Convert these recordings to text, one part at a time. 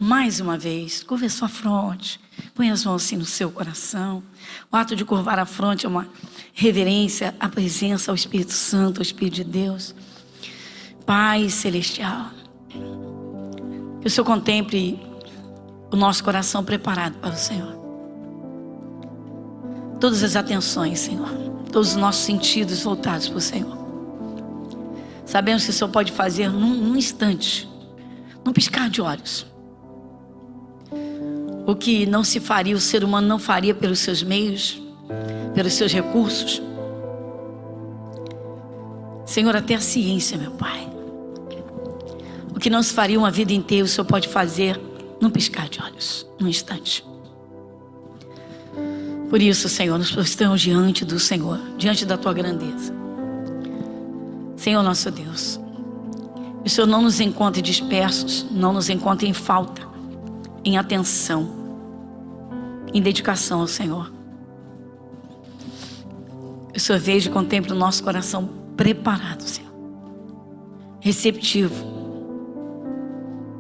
mais uma vez, curve a sua fronte, põe as mãos assim no seu coração. O ato de curvar a fronte é uma reverência à presença, ao Espírito Santo, ao Espírito de Deus. Pai Celestial, que o Senhor contemple o nosso coração preparado para o Senhor. Todas as atenções, Senhor, todos os nossos sentidos voltados para o Senhor. Sabemos que o Senhor pode fazer num instante, num piscar de olhos, o que não se faria, o ser humano não faria pelos seus meios, pelos seus recursos. Senhor, até a ciência, meu Pai, o que não se faria uma vida inteira, o Senhor pode fazer num piscar de olhos, num instante. Por isso, Senhor, nós estamos diante do Senhor, diante da Tua grandeza. Senhor nosso Deus, que o Senhor não nos encontre dispersos, não nos encontre em falta, em atenção, em dedicação ao Senhor. Que o Senhor veja e contemple o nosso coração preparado, Senhor, receptivo,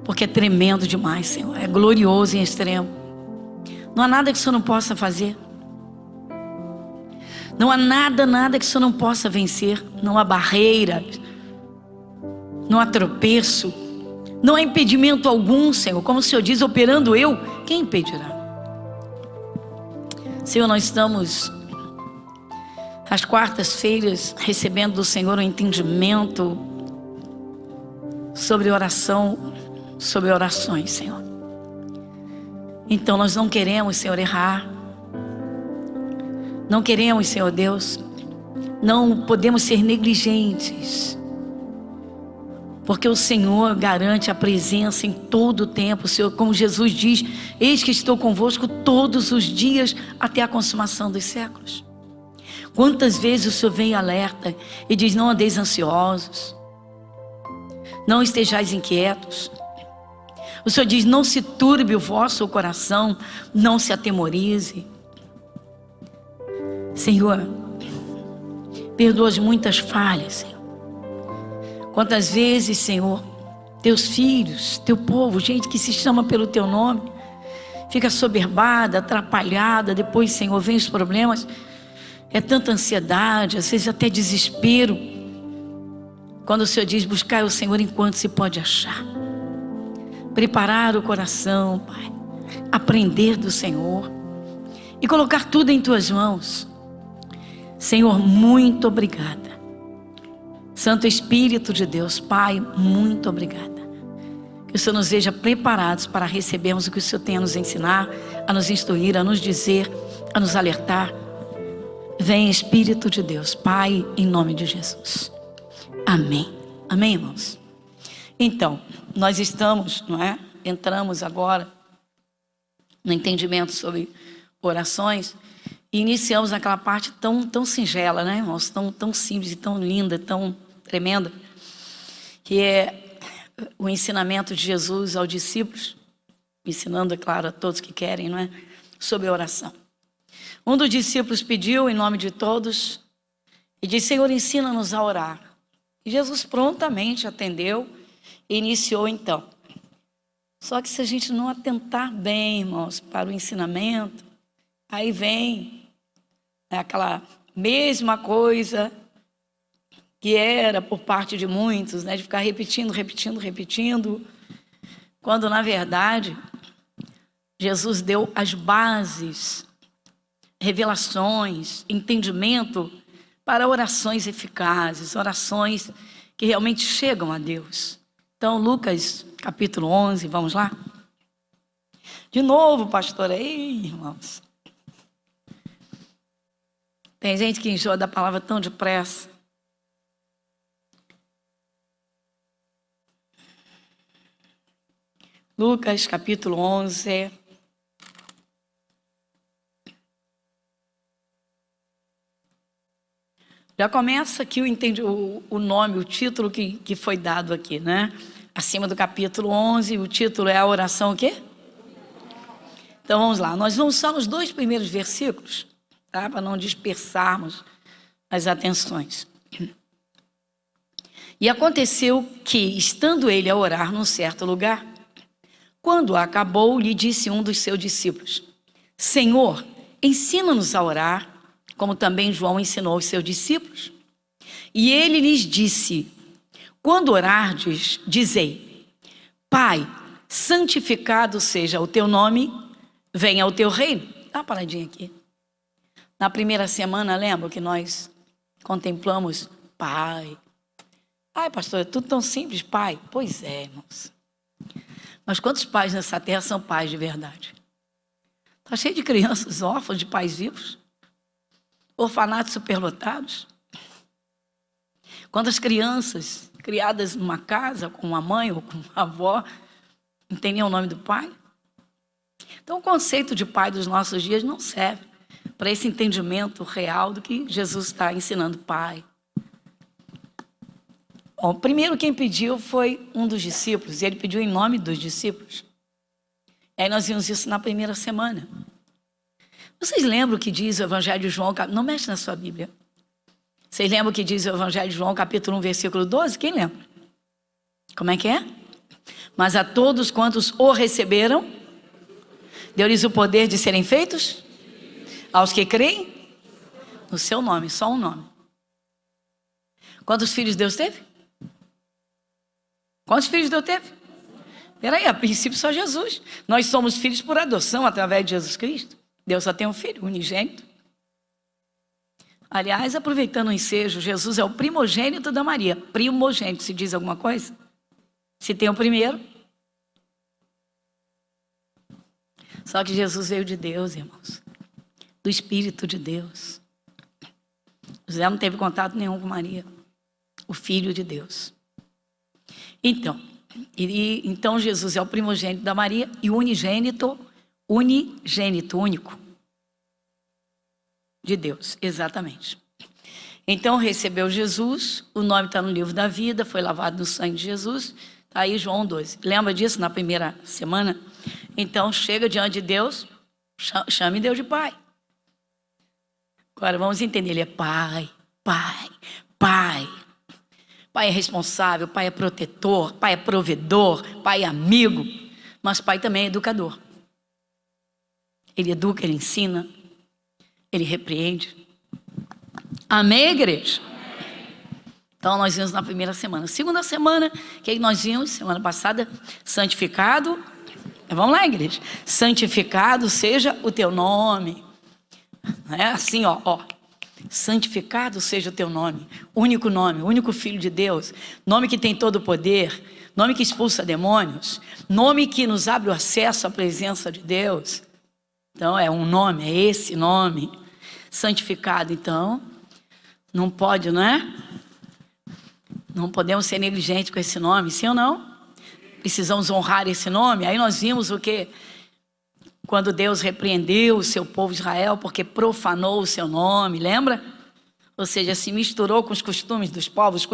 porque é tremendo demais, Senhor, é glorioso em extremo. Não há nada que o Senhor não possa fazer. Não há nada que o Senhor não possa vencer. Não há barreira, não há tropeço, não há impedimento algum, Senhor. Como o Senhor diz, operando eu, quem impedirá? Senhor, nós estamos às quartas-feiras recebendo do Senhor um entendimento sobre oração, sobre orações, Senhor. Então nós não queremos, Senhor, errar. Não queremos, Senhor Deus, não podemos ser negligentes, porque o Senhor garante a presença em todo o tempo. O Senhor, como Jesus diz, eis que estou convosco todos os dias até a consumação dos séculos. Quantas vezes o Senhor vem e alerta e diz: não andeis ansiosos, não estejais inquietos. O Senhor diz: não se turbe o vosso coração, não se atemorize. Senhor, perdoa as muitas falhas, Senhor. Quantas vezes, Senhor, teus filhos, teu povo, gente que se chama pelo teu nome, fica soberbada, atrapalhada, depois, Senhor, vem os problemas, é tanta ansiedade, às vezes até desespero, quando o Senhor diz: buscar o Senhor enquanto se pode achar. Preparar o coração, Pai, aprender do Senhor e colocar tudo em tuas mãos. Senhor, muito obrigada. Santo Espírito de Deus, Pai, muito obrigada. Que o Senhor nos veja preparados para recebermos o que o Senhor tem a nos ensinar, a nos instruir, a nos dizer, a nos alertar. Vem, Espírito de Deus, Pai, em nome de Jesus. Amém. Amém, irmãos? Então, nós estamos, não é? Entramos agora no entendimento sobre orações. E iniciamos aquela parte tão singela, né, irmãos? Tão simples, tão linda, tão tremenda, que é o ensinamento de Jesus aos discípulos, ensinando, é claro, a todos que querem, não é? Sobre a oração. Um dos discípulos pediu em nome de todos e disse: Senhor, ensina-nos a orar. E Jesus prontamente atendeu e iniciou então. Só que se a gente não atentar bem, irmãos, para o ensinamento, aí vem aquela mesma coisa que era por parte de muitos, né, de ficar repetindo, quando na verdade Jesus deu as bases, revelações, entendimento para orações eficazes, orações que realmente chegam a Deus. Então, Lucas capítulo 11, vamos lá? De novo, pastor, ei, irmãos. Tem gente que enjoa da palavra tão depressa. Lucas capítulo 11. Já começa aqui o nome, o título que foi dado aqui, né? Acima do capítulo 11, o título é a oração o quê? Então vamos lá, nós vamos só nos 2 primeiros versículos, tá? Para não dispersarmos as atenções. E aconteceu que, estando ele a orar num certo lugar, Quando acabou, lhe disse um dos seus discípulos: Senhor, ensina-nos a orar, como também João ensinou aos seus discípulos. E ele lhes disse: quando orardes, dizei: Pai, santificado seja o teu nome, venha o teu reino. Dá uma paradinha aqui. Na primeira semana, lembra que nós contemplamos Pai. Ai, pastor, é tudo tão simples, Pai. Pois é, irmãos. Mas quantos pais nessa terra são pais de verdade? Está cheio de crianças órfãos de pais vivos, orfanatos superlotados. Quantas crianças criadas numa casa com uma mãe ou com uma avó não tem nem o nome do pai? Então o conceito de pai dos nossos dias não serve para esse entendimento real do que Jesus está ensinando, pai. Bom, primeiro quem pediu foi um dos discípulos, e ele pediu em nome dos discípulos. E aí nós vimos isso na primeira semana. Vocês lembram o que diz o Evangelho de João? Não mexe na sua Bíblia. Vocês lembram o que diz o Evangelho de João, capítulo 1, versículo 12? Quem lembra? Como é que é? Mas a todos quantos o receberam, deu-lhes o poder de serem feitos aos que creem no seu nome, só um nome. Quantos filhos Deus teve? Quantos filhos Deus teve? Peraí, a princípio só Jesus. Nós somos filhos por adoção através de Jesus Cristo. Deus só tem um filho, unigênito. Aliás, aproveitando o ensejo, Jesus é o primogênito da Maria. Primogênito, se diz alguma coisa? Se tem o primeiro. Só que Jesus veio de Deus, irmãos. Do Espírito de Deus. José não teve contato nenhum com Maria. O Filho de Deus. Então Jesus é o primogênito da Maria e o unigênito, único de Deus, exatamente. Então recebeu Jesus, o nome está no livro da vida, foi lavado no sangue de Jesus, está aí João 12. Lembra disso na primeira semana? Então chega diante de Deus, chame Deus de Pai. Agora vamos entender, ele é Pai. Pai é responsável, pai é protetor, pai é provedor, pai é amigo, mas pai também é educador. Ele educa, ele ensina, ele repreende. Amém, igreja? Então nós vimos na primeira semana. Segunda semana, que nós vimos semana passada, santificado. Vamos lá, igreja. Santificado seja o teu nome. É assim, ó. Santificado seja o teu nome, único Filho de Deus, nome que tem todo o poder, nome que expulsa demônios, nome que nos abre o acesso à presença de Deus. Então é um nome, é esse nome, santificado. Então não pode, não é? Não podemos ser negligentes com esse nome, sim ou não? Precisamos honrar esse nome. Aí nós vimos o que? Quando Deus repreendeu o seu povo Israel porque profanou o seu nome, lembra? Ou seja, se misturou com os costumes dos povos,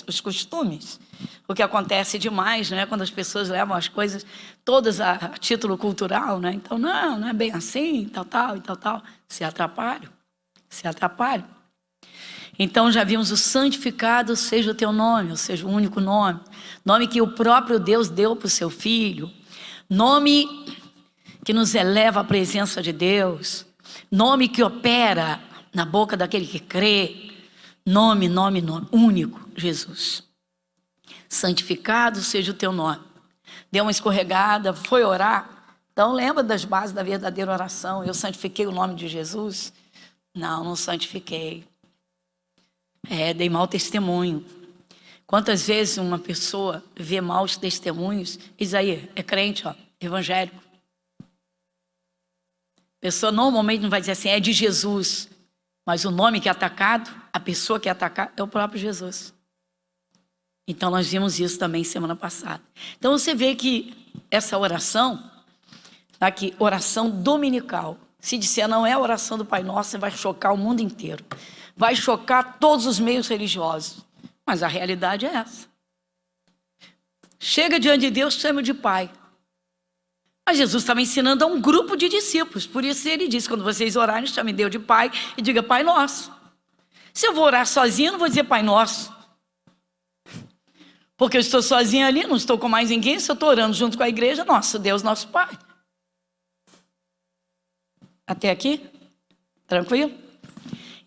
os costumes. O que acontece demais, né? Quando as pessoas levam as coisas todas a título cultural, né? Então, não é bem assim, tal. Se atrapalham. Então, já vimos o santificado seja o teu nome, ou seja, o único nome. Nome que o próprio Deus deu para o seu Filho. Nome que nos eleva à presença de Deus, nome que opera na boca daquele que crê, nome, único, Jesus. Santificado seja o teu nome. Deu uma escorregada, foi orar, então lembra das bases da verdadeira oração. Eu santifiquei o nome de Jesus? Não santifiquei. Dei mau testemunho. Quantas vezes uma pessoa vê maus testemunhos, diz aí, é crente, evangélico. A pessoa normalmente não vai dizer assim, é de Jesus. Mas o nome que é atacado, a pessoa que é atacada, é o próprio Jesus. Então nós vimos isso também semana passada. Então você vê que essa oração, aqui, oração dominical, se disser não é a oração do Pai Nosso, você vai chocar o mundo inteiro. Vai chocar todos os meios religiosos. Mas a realidade é essa. Chega diante de Deus, chama de Pai. Mas Jesus estava ensinando a um grupo de discípulos. Por isso ele disse, quando vocês orarem, chamem Deus de Pai e diga Pai Nosso. Se eu vou orar sozinho, eu não vou dizer Pai Nosso. Porque eu estou sozinha ali, não estou com mais ninguém. Se eu estou orando junto com a igreja, nosso Deus, nosso Pai. Até aqui? Tranquilo?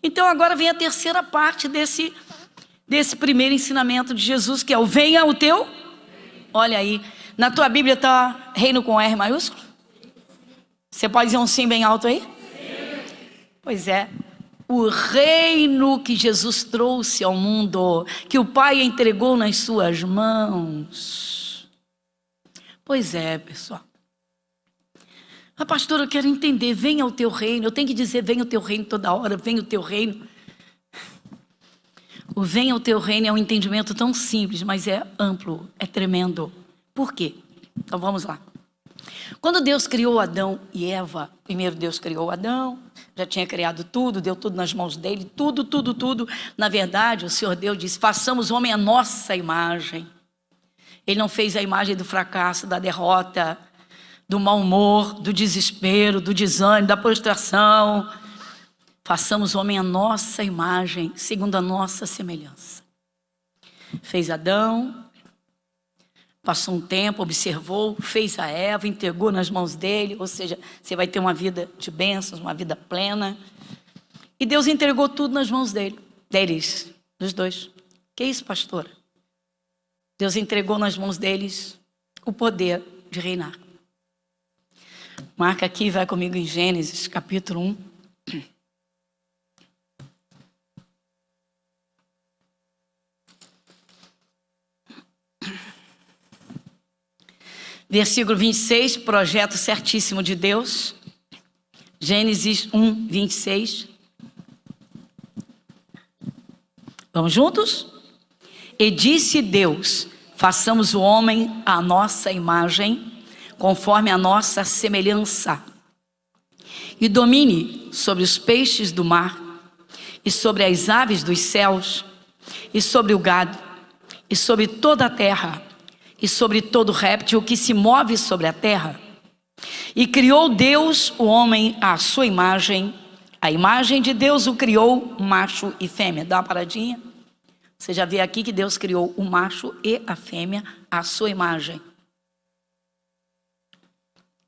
Então agora vem a terceira parte desse primeiro ensinamento de Jesus, que é o venha o teu. Olha aí, na tua Bíblia está reino com R maiúsculo? Você pode dizer um sim bem alto aí? Sim. Pois é, o reino que Jesus trouxe ao mundo, que o Pai entregou nas suas mãos. Pois é, pessoal. Mas pastor, eu quero entender, venha o teu reino. Eu tenho que dizer, venha o teu reino toda hora, venha o teu reino. O venha o teu reino é um entendimento tão simples, mas é amplo, é tremendo. Por quê? Então vamos lá. Quando Deus criou Adão e Eva, primeiro Deus criou Adão, já tinha criado tudo, deu tudo nas mãos dele, tudo. Na verdade, o Senhor Deus disse, façamos o homem a nossa imagem. Ele não fez a imagem do fracasso, da derrota, do mau humor, do desespero, do desânimo, da prostração. Façamos o homem a nossa imagem, segundo a nossa semelhança. Fez Adão, passou um tempo, observou, fez a Eva, entregou nas mãos dele, ou seja, você vai ter uma vida de bênçãos, uma vida plena. E Deus entregou tudo nas mãos deles, dos dois. Que isso, pastora? Deus entregou nas mãos deles o poder de reinar. Marca aqui, vai comigo em Gênesis, capítulo 1. Versículo 26, projeto certíssimo de Deus. Gênesis 1, 26. Vamos juntos? E disse Deus, façamos o homem à nossa imagem, conforme a nossa semelhança, e domine sobre os peixes do mar, e sobre as aves dos céus, e sobre o gado, e sobre toda a terra, e sobre todo réptil que se move sobre a terra. E criou Deus o homem à sua imagem, a imagem de Deus o criou, macho e fêmea. Dá uma paradinha. Você já vê aqui que Deus criou o macho e a fêmea à sua imagem.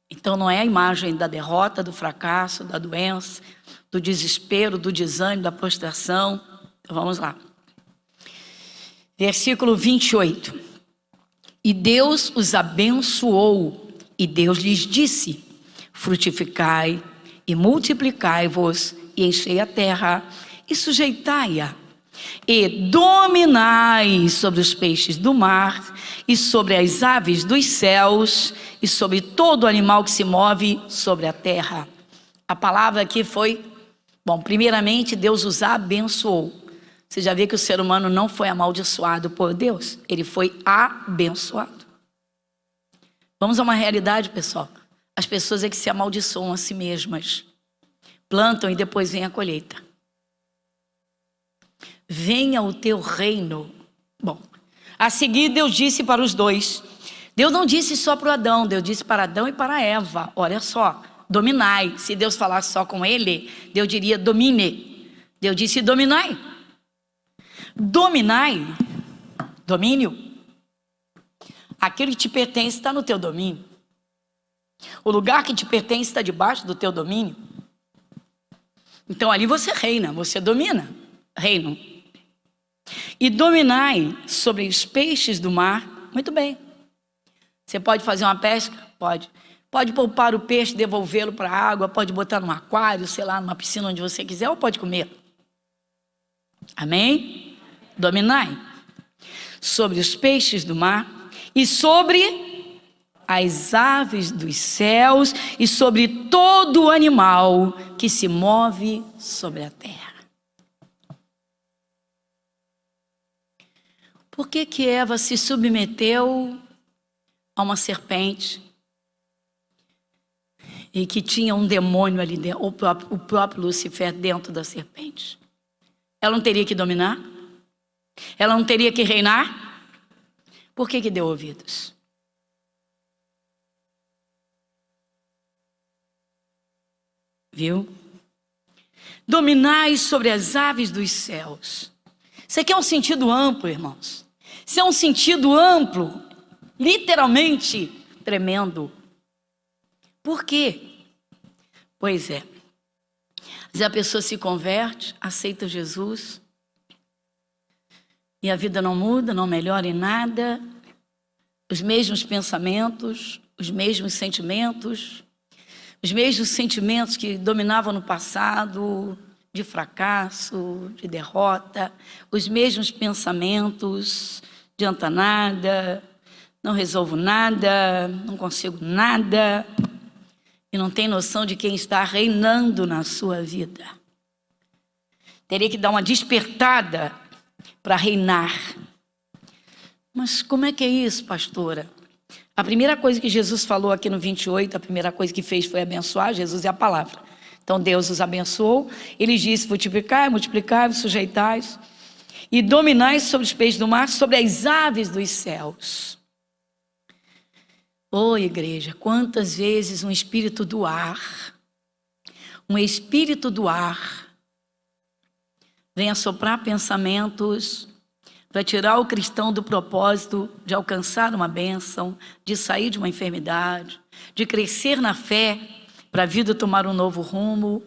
Então não é a imagem da derrota, do fracasso, da doença, do desespero, do desânimo, da prostração. Então vamos lá. Versículo 28. E Deus os abençoou, e Deus lhes disse, frutificai e multiplicai-vos, e enchei a terra, e sujeitai-a, e dominai sobre os peixes do mar, e sobre as aves dos céus, e sobre todo animal que se move sobre a terra. A palavra aqui foi, primeiramente Deus os abençoou. Você já vê que o ser humano não foi amaldiçoado por Deus, ele foi abençoado. Vamos a uma realidade, pessoal. As pessoas é que se amaldiçoam a si mesmas. Plantam e depois vem a colheita. Venha o teu reino. A seguir Deus disse para os dois. Deus não disse só para o Adão, Deus disse para Adão e para Eva. Olha só, dominai. Se Deus falasse só com ele, Deus diria domine. Deus disse dominai. Dominai, domínio, aquilo que te pertence está no teu domínio. O lugar que te pertence está debaixo do teu domínio. Então ali você reina, você domina, reino. E dominai sobre os peixes do mar, muito bem. Você pode fazer uma pesca? Pode. Pode poupar o peixe, devolvê-lo para a água, pode botar num aquário, sei lá, numa piscina onde você quiser, ou pode comer. Amém? Dominai sobre os peixes do mar e sobre as aves dos céus e sobre todo o animal que se move sobre a terra. Por que Eva se submeteu a uma serpente e que tinha um demônio ali dentro, o próprio Lucifer dentro da serpente? Ela não teria que dominar? Ela não teria que reinar? Por que deu ouvidos? Viu? Dominai sobre as aves dos céus. Isso aqui é um sentido amplo, irmãos. Isso é um sentido amplo, literalmente tremendo. Por quê? Pois é. Às vezes a pessoa se converte, aceita Jesus, e a vida não muda, não melhora em nada, os mesmos pensamentos, os mesmos sentimentos que dominavam no passado, de fracasso, de derrota, os mesmos pensamentos, adianta nada, não resolvo nada, não consigo nada, e não tem noção de quem está reinando na sua vida. Teria que dar uma despertada para reinar. Mas como é que é isso, pastora? A primeira coisa que Jesus falou aqui no 28, a primeira coisa que fez foi abençoar. Jesus é a palavra. Então Deus os abençoou. Ele disse: multiplicai, multiplicai, sujeitais e dominai sobre os peixes do mar, sobre as aves dos céus. Oh, igreja, quantas vezes um espírito do ar vem assoprar pensamentos, para tirar o cristão do propósito de alcançar uma bênção, de sair de uma enfermidade, de crescer na fé, para a vida tomar um novo rumo.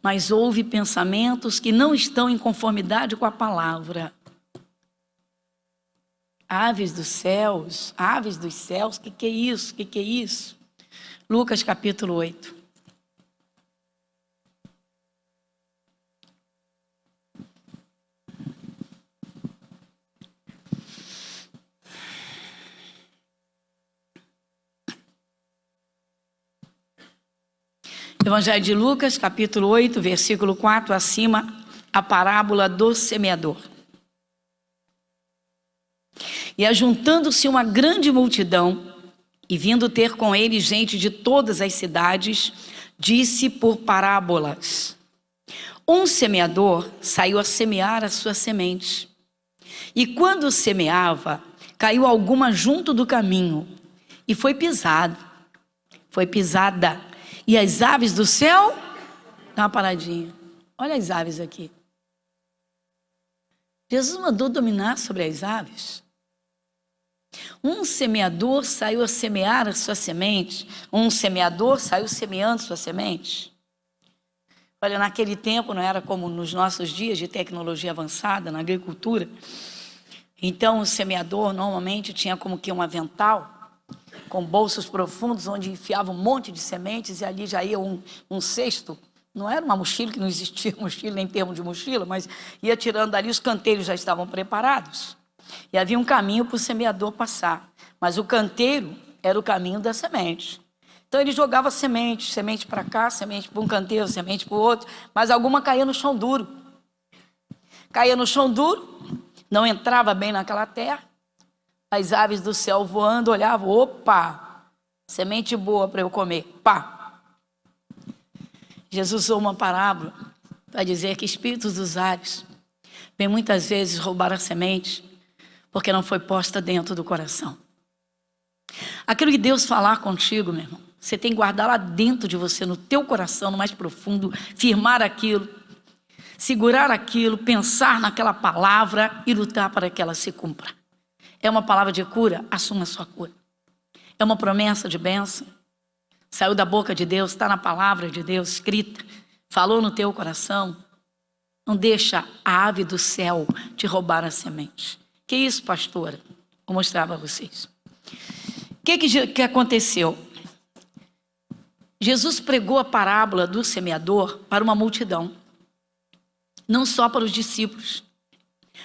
Mas houve pensamentos que não estão em conformidade com a palavra. Aves dos céus, o que é isso? O que é isso? Lucas capítulo 8. Evangelho de Lucas, capítulo 8, versículo 4 acima, a parábola do semeador. E ajuntando-se uma grande multidão, e vindo ter com ele gente de todas as cidades, disse por parábolas: um semeador saiu a semear a sua semente. E quando semeava, caiu alguma junto do caminho, e foi pisada. E as aves do céu, dá uma paradinha. Olha as aves aqui. Jesus mandou dominar sobre as aves. Um semeador saiu a semear a sua semente. Um semeador saiu semeando sua semente. Olha, naquele tempo não era como nos nossos dias de tecnologia avançada, na agricultura. Então o semeador normalmente tinha como que um avental, com bolsos profundos, onde enfiava um monte de sementes, e ali já ia um cesto. Não era uma mochila, que não existia mochila, nem termo de mochila, mas ia tirando dali, os canteiros já estavam preparados. E havia um caminho para o semeador passar. Mas o canteiro era o caminho da semente. Então ele jogava semente para cá, semente para um canteiro, semente para o outro, mas alguma caía no chão duro. Caía no chão duro, não entrava bem naquela terra. As aves do céu voando olhavam: opa, semente boa para eu comer. Pá! Jesus usou uma parábola para dizer que espíritos dos ares vêm muitas vezes roubar a semente, porque não foi posta dentro do coração. Aquilo que Deus falar contigo, meu irmão, você tem que guardar lá dentro de você, no teu coração, no mais profundo, firmar aquilo, segurar aquilo, pensar naquela palavra e lutar para que ela se cumpra. É uma palavra de cura, assuma a sua cura. É uma promessa de bênção, saiu da boca de Deus, está na palavra de Deus escrita, falou no teu coração. Não deixa a ave do céu te roubar a semente. Que isso, pastora? Vou mostrar para vocês. O que aconteceu? Jesus pregou a parábola do semeador para uma multidão, não só para os discípulos.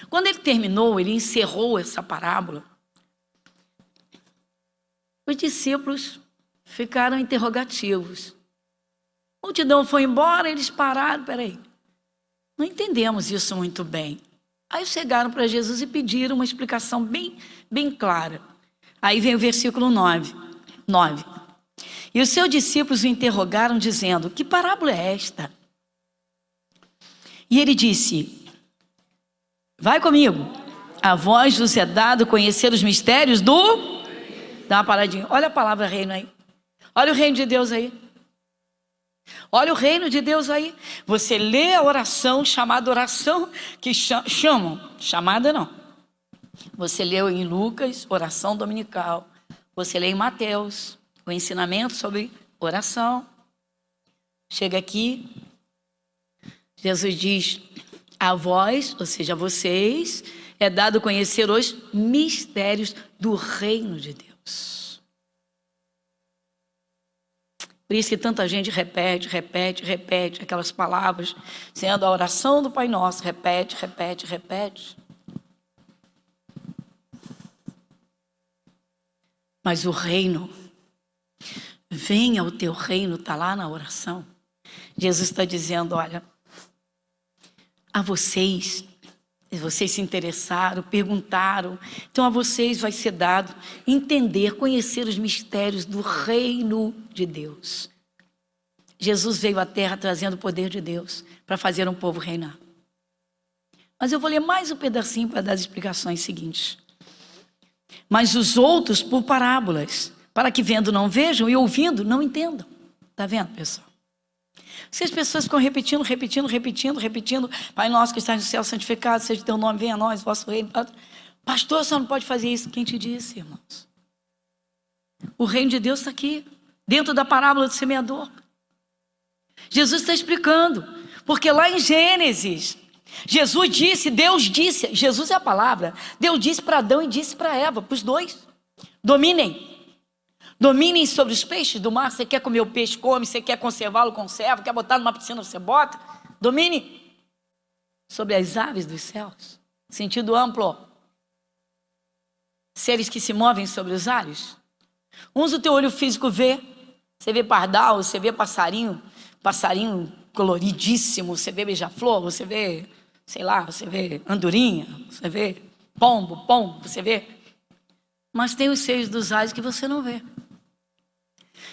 Quando ele terminou, ele encerrou essa parábola, os discípulos ficaram interrogativos. A multidão foi embora, eles pararam: peraí, não entendemos isso muito bem. Aí chegaram para Jesus e pediram uma explicação bem clara. Aí vem o versículo 9. E os seus discípulos o interrogaram, dizendo: que parábola é esta? E ele disse: vai comigo. A vós vos é dado conhecer os mistérios do... Dá uma paradinha. Olha a palavra reino aí. Olha o reino de Deus aí. Olha o reino de Deus aí. Você lê a oração, chamada oração, que chamam, chamada não, Você leu em Lucas, oração dominical. Você lê em Mateus, o ensinamento sobre oração. Chega aqui, Jesus diz: a vós, ou seja, a vocês, é dado conhecer os mistérios do reino de Deus. Por isso que tanta gente repete aquelas palavras, sendo a oração do Pai Nosso, repete. Mas o reino, venha o teu reino, está lá na oração. Jesus está dizendo: olha, a vocês se interessaram, perguntaram, então a vocês vai ser dado entender, conhecer os mistérios do reino de Deus. Jesus veio à terra trazendo o poder de Deus para fazer um povo reinar. Mas eu vou ler mais um pedacinho para dar as explicações seguintes. Mas os outros por parábolas, para que vendo não vejam e ouvindo não entendam. Está vendo, pessoal? Se as pessoas ficam repetindo, Pai nosso que estás no céu, santificado seja o teu nome, venha a nós, vosso reino. Pastor, você não pode fazer isso. Quem te disse, irmãos? O reino de Deus está aqui, dentro da parábola do semeador. Jesus está explicando, porque lá em Gênesis, Jesus disse, Deus disse, Jesus é a palavra, Deus disse para Adão e disse para Eva, para os dois: dominem sobre os peixes do mar. Você quer comer o peixe, come. Você quer conservá-lo, conserva. Quer botar numa piscina, você bota. Domine sobre as aves dos céus. Sentido amplo. Seres que se movem sobre os ares. Uns o teu olho físico vê. Você vê pardal, você vê passarinho coloridíssimo. Você vê beija-flor, você vê, sei lá, você vê andorinha, você vê pombo, você vê. Mas tem os seres dos ares que você não vê.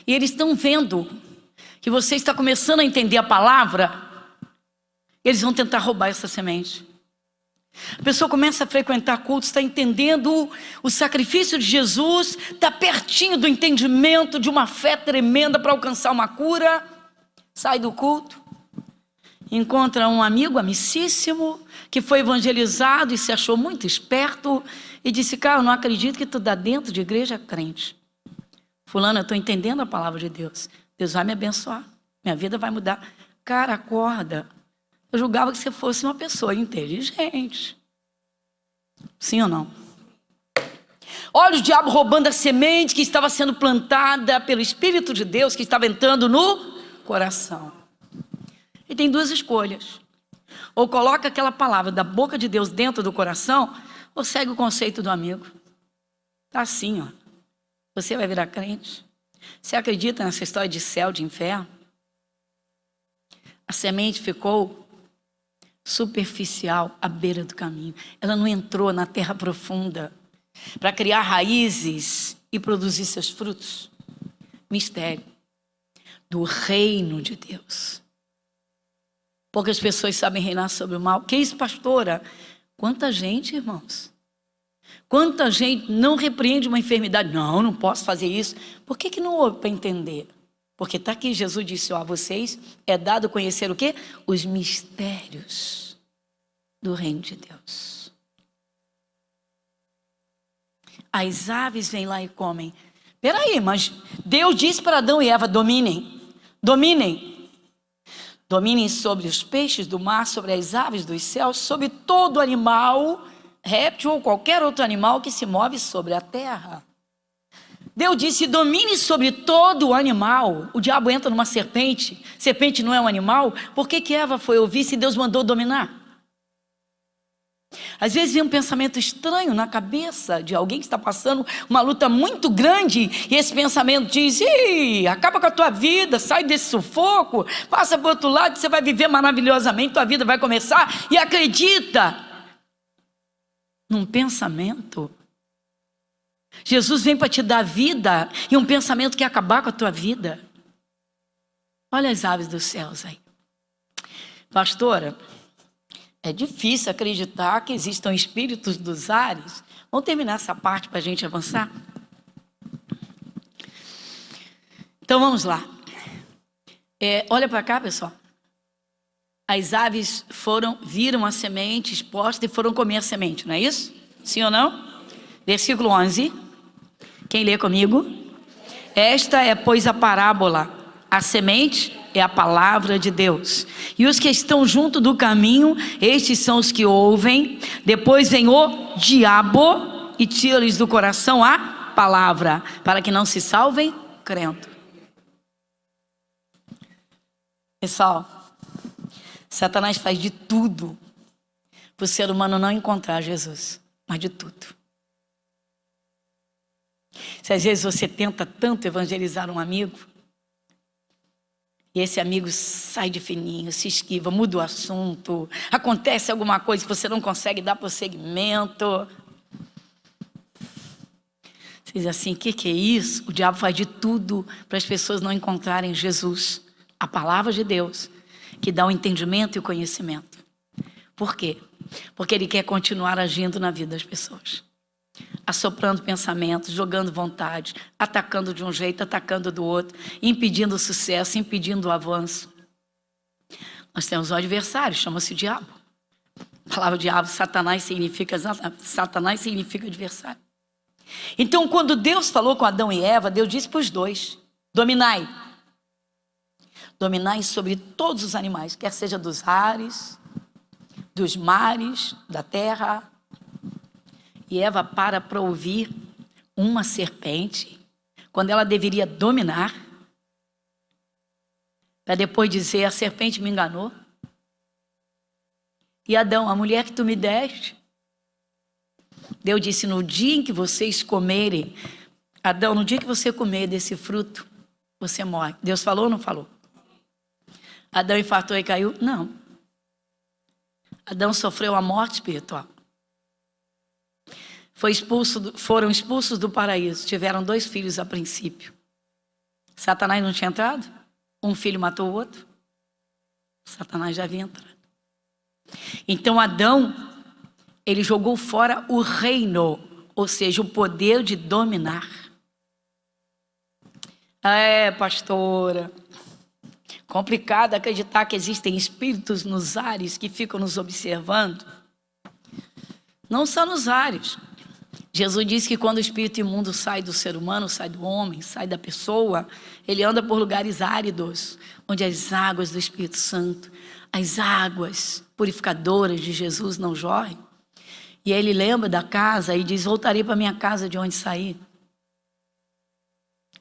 E eles estão vendo que você está começando a entender a palavra, eles vão tentar roubar essa semente. A pessoa começa a frequentar cultos, está entendendo o sacrifício de Jesus, está pertinho do entendimento de uma fé tremenda para alcançar uma cura, sai do culto, encontra um amigo amicíssimo que foi evangelizado e se achou muito esperto e disse: cara, eu não acredito que tu dá dentro de igreja crente. Fulano, eu estou entendendo a palavra de Deus. Deus vai me abençoar. Minha vida vai mudar. Cara, acorda. Eu julgava que você fosse uma pessoa inteligente. Sim ou não? Olha o diabo roubando a semente que estava sendo plantada pelo Espírito de Deus, que estava entrando no coração. E tem duas escolhas. Ou coloca aquela palavra da boca de Deus dentro do coração, ou segue o conceito do amigo. Está assim, ó. Você vai virar crente? Você acredita nessa história de céu, de inferno? A semente ficou superficial, à beira do caminho. Ela não entrou na terra profunda para criar raízes e produzir seus frutos. Mistério do reino de Deus. Poucas pessoas sabem reinar sobre o mal. Que isso, pastora? Quanta gente, irmãos. Quanta gente não repreende uma enfermidade. Não posso fazer isso. Por que não ouve para entender? Porque está aqui, Jesus disse: ó, a vocês é dado conhecer o quê? Os mistérios do reino de Deus. As aves vêm lá e comem. Peraí, mas Deus disse para Adão e Eva: dominem sobre os peixes do mar, sobre as aves dos céus, sobre todo animal, réptil ou qualquer outro animal que se move sobre a terra. Deus disse: domine sobre todo o animal. O diabo entra numa serpente. Serpente não é um animal. Por que Eva foi ouvir se Deus mandou dominar? Às vezes vem um pensamento estranho na cabeça de alguém que está passando uma luta muito grande, e esse pensamento diz: acaba com a tua vida, sai desse sufoco, passa para o outro lado, você vai viver maravilhosamente, tua vida vai começar. E acredita num pensamento. Jesus vem para te dar vida, e um pensamento que quer acabar com a tua vida. Olha as aves dos céus aí. Pastora, é difícil acreditar que existam espíritos dos ares. Vamos terminar essa parte para a gente avançar? Então vamos lá. Olha para cá, pessoal. As aves viram a semente exposta e foram comer a semente, não é isso? Sim ou não? Versículo 11. Quem lê comigo? Esta é, pois, a parábola. A semente é a palavra de Deus. E os que estão junto do caminho, estes são os que ouvem. Depois vem o diabo e tira-lhes do coração a palavra, para que não se salvem crendo. Pessoal, Satanás faz de tudo para o ser humano não encontrar Jesus, mas de tudo. Se às vezes você tenta tanto evangelizar um amigo, e esse amigo sai de fininho, se esquiva, muda o assunto, acontece alguma coisa que você não consegue dar prosseguimento. Você diz assim, o que é isso? O diabo faz de tudo para as pessoas não encontrarem Jesus, a palavra de Deus, que dá o entendimento e o conhecimento. Por quê? Porque ele quer continuar agindo na vida das pessoas. Assoprando pensamentos, jogando vontade, atacando de um jeito, atacando do outro, impedindo o sucesso, impedindo o avanço. Nós temos um adversário, chama-se diabo. A palavra diabo, Satanás significa adversário. Então, quando Deus falou com Adão e Eva, Deus disse para os dois, dominai. Dominai sobre todos os animais, quer seja dos ares, dos mares, da terra. E Eva para ouvir uma serpente, quando ela deveria dominar, para depois dizer, a serpente me enganou. E Adão, a mulher que tu me deste. Deus disse, no dia em que vocês comerem, Adão, no dia que você comer desse fruto, você morre. Deus falou ou não falou? Adão infartou e caiu? Não. Adão sofreu a morte espiritual. Foram expulsos do paraíso. Tiveram 2 filhos a princípio. Satanás não tinha entrado? Um filho matou o outro? Satanás já havia entrado. Então Adão, ele jogou fora o reino, ou seja, o poder de dominar. Pastora, complicado acreditar que existem espíritos nos ares que ficam nos observando. Não só nos ares. Jesus disse que quando o espírito imundo sai do ser humano, sai do homem, sai da pessoa, ele anda por lugares áridos, onde as águas do Espírito Santo, as águas purificadoras de Jesus não jorrem. E ele lembra da casa e diz, voltarei para minha casa de onde saí.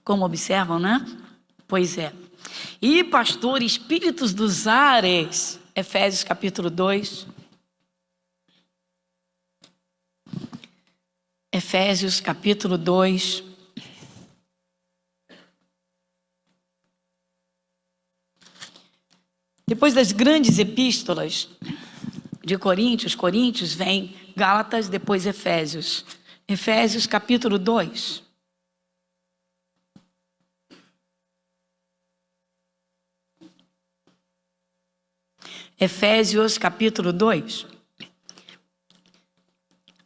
Como observam, né? Pois é. E pastor, espíritos dos ares, Efésios capítulo 2. Efésios capítulo 2. Depois das grandes epístolas de Coríntios vem Gálatas, depois Efésios. Efésios capítulo 2. Efésios capítulo 2.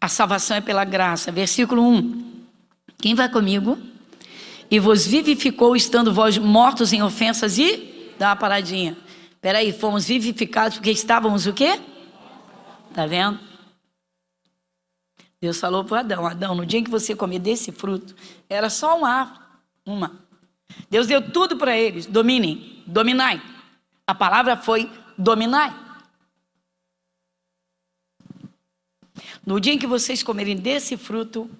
A salvação é pela graça. Versículo 1. Quem vai comigo? E vos vivificou, estando vós mortos em ofensas e... Dá uma paradinha. Peraí, fomos vivificados porque estávamos o quê? Tá vendo? Deus falou para Adão, Adão, no dia em que você comer desse fruto, era só uma. Deus deu tudo para eles, dominem, dominai. A palavra foi dominai. No dia em que vocês comerem desse fruto,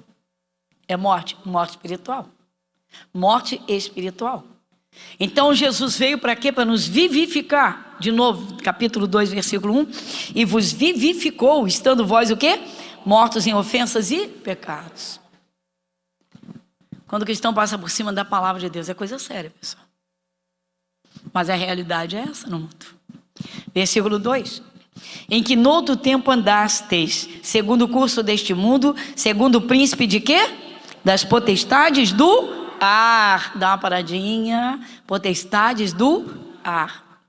é morte espiritual. Morte espiritual. Então Jesus veio para quê? Para nos vivificar. De novo, capítulo 2, versículo 1. E vos vivificou, estando vós o quê? Mortos em ofensas e pecados. Quando o cristão passa por cima da palavra de Deus, é coisa séria, pessoal. Mas a realidade é essa no mundo. Versículo 2. Em que noutro tempo andastes, segundo o curso deste mundo, segundo o príncipe de quê? Das potestades do ar. Dá uma paradinha. Potestades do ar.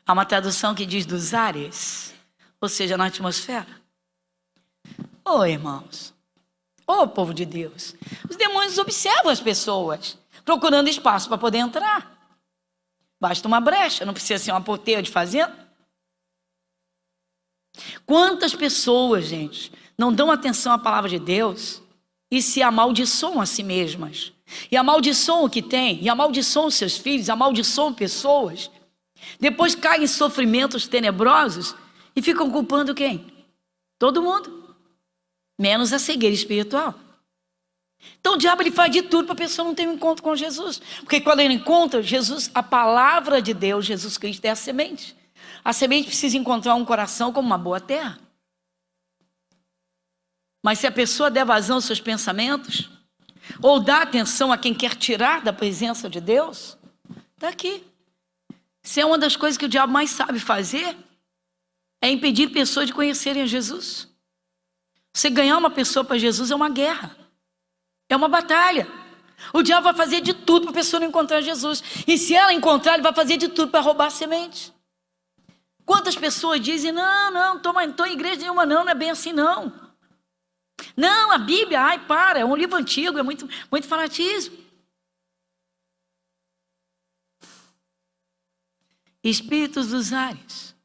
Há uma tradução que diz dos ares, ou seja, na atmosfera. Ô irmãos, ô povo de Deus, os demônios observam as pessoas, procurando espaço para poder entrar. Basta uma brecha, não precisa ser uma porteira de fazenda. Quantas pessoas, gente, não dão atenção à palavra de Deus e se amaldiçoam a si mesmas. E amaldiçoam o que tem, e amaldiçoam seus filhos, amaldiçoam pessoas. Depois caem em sofrimentos tenebrosos e ficam culpando quem? Todo mundo, menos a cegueira espiritual. Então o diabo ele faz de tudo para a pessoa não ter um encontro com Jesus. Porque quando ele encontra Jesus, a palavra de Deus, Jesus Cristo, é a semente. A semente precisa encontrar um coração como uma boa terra. Mas se a pessoa der vazão aos seus pensamentos, ou dá atenção a quem quer tirar da presença de Deus, está aqui. Se é uma das coisas que o diabo mais sabe fazer, é impedir pessoas de conhecerem a Jesus. Você ganhar uma pessoa para Jesus é uma guerra, é uma batalha. O diabo vai fazer de tudo para a pessoa não encontrar Jesus. E se ela encontrar, ele vai fazer de tudo para roubar a semente. Quantas pessoas dizem, não estou em igreja nenhuma não é bem assim não. Não, a Bíblia, é um livro antigo, é muito fanatismo. Espíritos dos ares.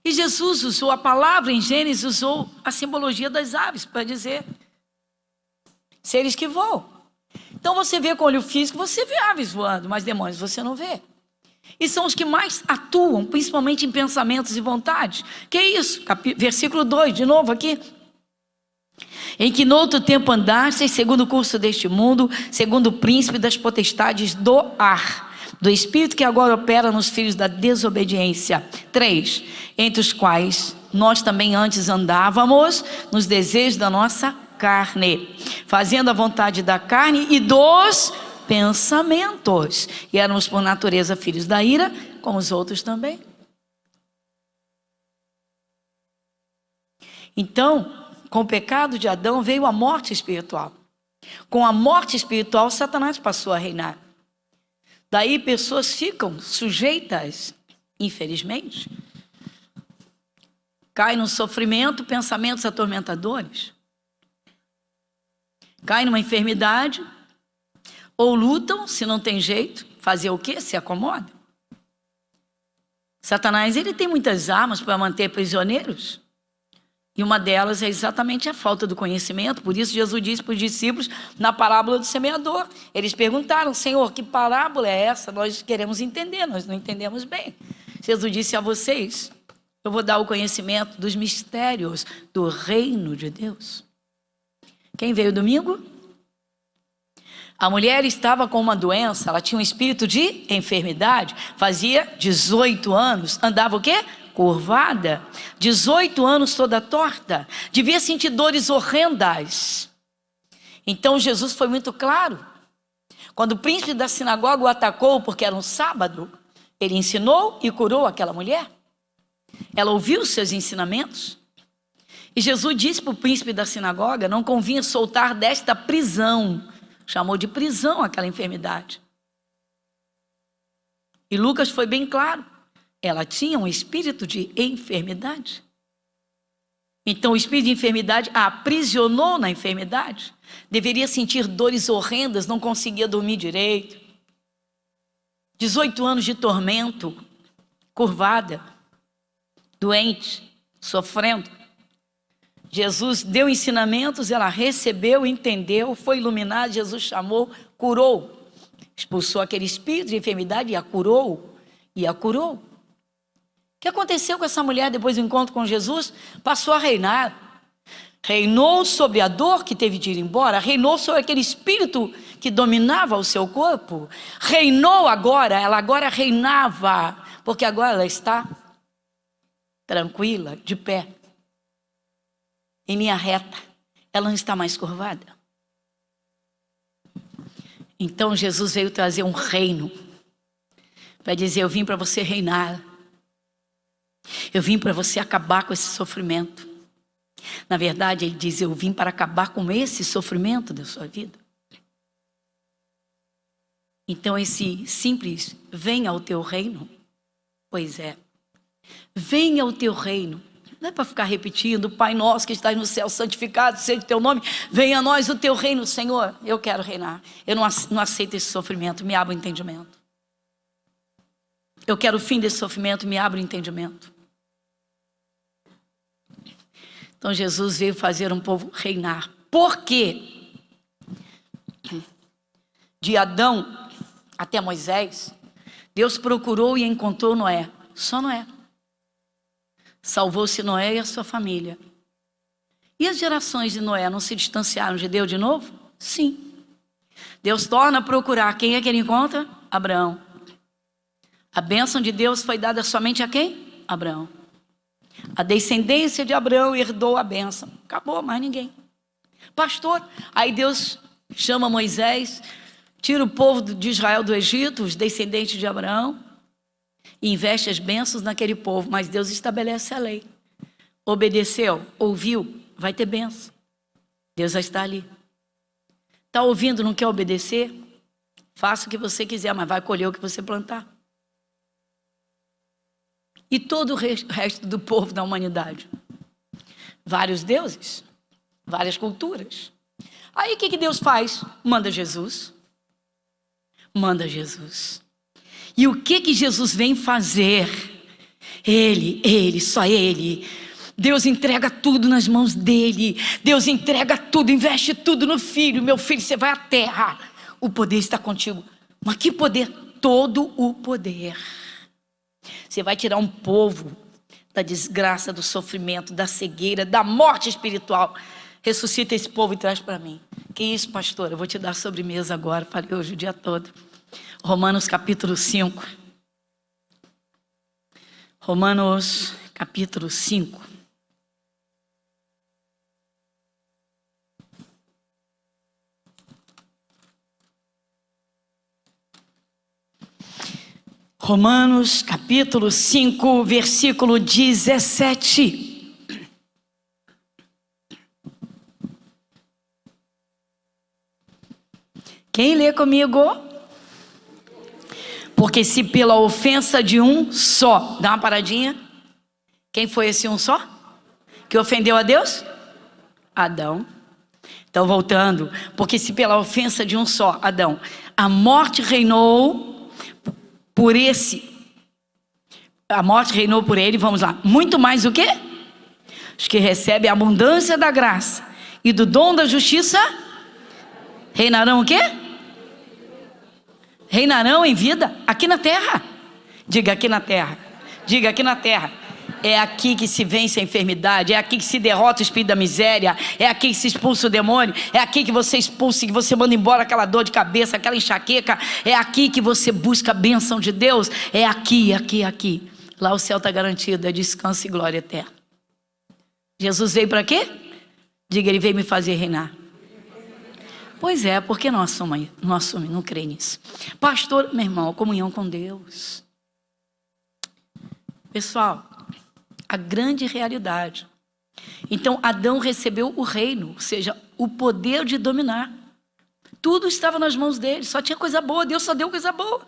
E Jesus usou a palavra em Gênesis, usou a simbologia das aves para dizer seres que voam. Então você vê com o olho físico, você vê aves voando, mas demônios você não vê. E são os que mais atuam, principalmente em pensamentos e vontades. Que é isso? Versículo 2, de novo aqui. Em que noutro tempo andastes, segundo o curso deste mundo, segundo o príncipe das potestades do ar, do espírito que agora opera nos filhos da desobediência. 3, entre os quais nós também antes andávamos nos desejos da nossa carne, fazendo a vontade da carne e dos pensamentos, e éramos por natureza filhos da ira, como os outros também. Então, com o pecado de Adão veio a morte espiritual. Com a morte espiritual, Satanás passou a reinar. Daí pessoas ficam sujeitas, infelizmente, caem no sofrimento, pensamentos atormentadores, caem numa enfermidade, ou lutam, se não tem jeito, fazer o quê? Se acomoda. Satanás, ele tem muitas armas para manter prisioneiros. E uma delas é exatamente a falta do conhecimento. Por isso Jesus disse para os discípulos na parábola do semeador. Eles perguntaram, Senhor, que parábola é essa? Nós queremos entender, nós não entendemos bem. Jesus disse a vocês, eu vou dar o conhecimento dos mistérios do reino de Deus. Quem veio domingo? A mulher estava com uma doença, ela tinha um espírito de enfermidade, fazia 18 anos, andava o quê? Curvada, 18 anos toda torta, devia sentir dores horrendas. Então Jesus foi muito claro. Quando o príncipe da sinagoga o atacou porque era um sábado, ele ensinou e curou aquela mulher. Ela ouviu os seus ensinamentos. E Jesus disse para o príncipe da sinagoga, não convinha soltar desta prisão. Chamou de prisão aquela enfermidade. E Lucas foi bem claro. Ela tinha um espírito de enfermidade. Então o espírito de enfermidade a aprisionou na enfermidade. Deveria sentir dores horrendas, não conseguia dormir direito. 18 anos de tormento, curvada, doente, sofrendo. Jesus deu ensinamentos, ela recebeu, entendeu, foi iluminada, Jesus chamou, curou. Expulsou aquele espírito de enfermidade e a curou. O que aconteceu com essa mulher depois do encontro com Jesus? Passou a reinar. Reinou sobre a dor que teve de ir embora, reinou sobre aquele espírito que dominava o seu corpo. Reinou agora, ela agora reinava, porque agora ela está tranquila, de pé, em linha reta. Ela não está mais curvada. Então Jesus veio trazer um reino, para dizer, eu vim para você reinar. Eu vim para você acabar com esse sofrimento. Na verdade, ele diz, eu vim para acabar com esse sofrimento da sua vida. Então esse simples, venha ao teu reino. Pois é, venha ao teu reino. Não é para ficar repetindo, Pai nosso que estás no céu, santificado seja o teu nome. Venha a nós o teu reino, Senhor. Eu quero reinar. Eu não aceito esse sofrimento, me abra o entendimento. Eu quero o fim desse sofrimento, me abra o entendimento. Então Jesus veio fazer um povo reinar. Por quê? De Adão até Moisés, Deus procurou e encontrou Noé. Só Noé. Salvou-se Noé e a sua família. E as gerações de Noé não se distanciaram de Deus de novo? Sim. Deus torna a procurar. Quem é que ele encontra? Abraão. A bênção de Deus foi dada somente a quem? Abraão. A descendência de Abraão herdou a bênção. Acabou, mais ninguém. Pastor, aí Deus chama Moisés, tira o povo de Israel do Egito, os descendentes de Abraão, e investe as bênçãos naquele povo. Mas Deus estabelece a lei. Obedeceu, ouviu, vai ter bênção. Deus já está ali. Está ouvindo, não quer obedecer? Faça o que você quiser, mas vai colher o que você plantar. E todo o resto do povo da humanidade? Vários deuses, várias culturas. Aí o que Deus faz? Manda Jesus. Manda Jesus. E o que Jesus vem fazer? Ele, só ele. Deus entrega tudo nas mãos dele. Deus entrega tudo, investe tudo no filho. Meu filho, você vai à terra. O poder está contigo. Mas que poder? Todo o poder. Você vai tirar um povo da desgraça, do sofrimento, da cegueira, da morte espiritual. Ressuscita esse povo e traz para mim. Que isso, pastor? Eu vou te dar sobremesa agora. Falei hoje o dia todo. Romanos capítulo 5. Romanos capítulo 5. Romanos capítulo 5, versículo 17. Quem lê comigo? Porque se pela ofensa de um só, dá uma paradinha. Quem foi esse um só? Que ofendeu a Deus? Adão. Então voltando, porque se pela ofensa de um só, Adão, a morte reinou por a morte reinou por ele, vamos lá, muito mais o quê? Os que recebem a abundância da graça e do dom da justiça, reinarão o quê? Reinarão em vida, aqui na terra. Diga aqui na terra, diga aqui na terra. É aqui que se vence a enfermidade, é aqui que se derrota o espírito da miséria, é aqui que se expulsa o demônio, é aqui que você expulsa, que você manda embora aquela dor de cabeça, aquela enxaqueca, é aqui que você busca a bênção de Deus, é aqui, aqui, aqui. Lá o céu está garantido, é descanso e glória eterna. Jesus veio para quê? Diga, ele veio me fazer reinar. Pois é, por que não assume, não crê nisso? Pastor, meu irmão, comunhão com Deus. Pessoal, a grande realidade. Então Adão recebeu o reino, ou seja, o poder de dominar. Tudo estava nas mãos dele, só tinha coisa boa, Deus só deu coisa boa.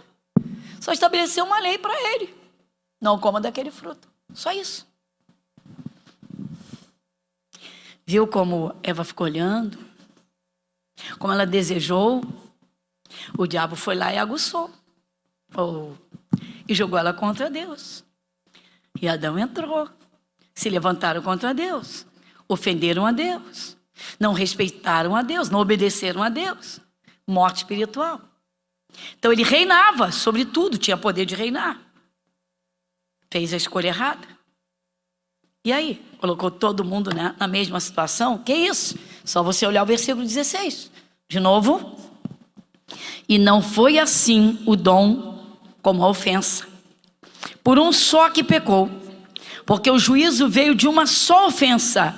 Só estabeleceu uma lei para ele. Não coma daquele fruto, só isso. Viu como Eva ficou olhando? Como ela desejou? O diabo foi lá e aguçou. E jogou ela contra Deus. E Adão entrou, se levantaram contra Deus, ofenderam a Deus, não respeitaram a Deus, não obedeceram a Deus, morte espiritual. Então ele reinava sobre tudo, tinha poder de reinar, fez a escolha errada. E aí, colocou todo mundo, né, na mesma situação. Que isso? Só você olhar o versículo 16, de novo. E não foi assim o dom como a ofensa. Por um só que pecou, porque o juízo veio de uma só ofensa,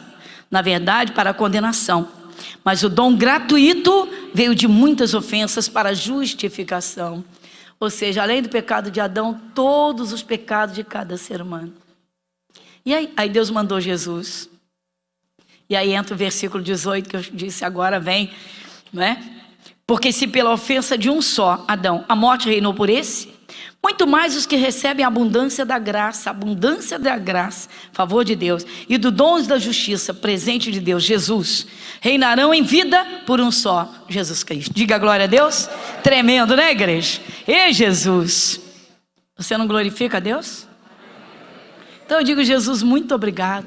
na verdade para a condenação, mas o dom gratuito veio de muitas ofensas para a justificação. Ou seja, além do pecado de Adão, todos os pecados de cada ser humano. E aí Deus mandou Jesus. E aí entra o versículo 18 que eu disse agora, vem, não é? Porque se pela ofensa de um só, Adão, a morte reinou por esse, muito mais os que recebem a abundância da graça, favor de Deus, e do dom da justiça, presente de Deus, Jesus, reinarão em vida por um só, Jesus Cristo. Diga glória a Deus. Tremendo, né, igreja? E Jesus, você não glorifica a Deus? Então eu digo, Jesus, muito obrigado.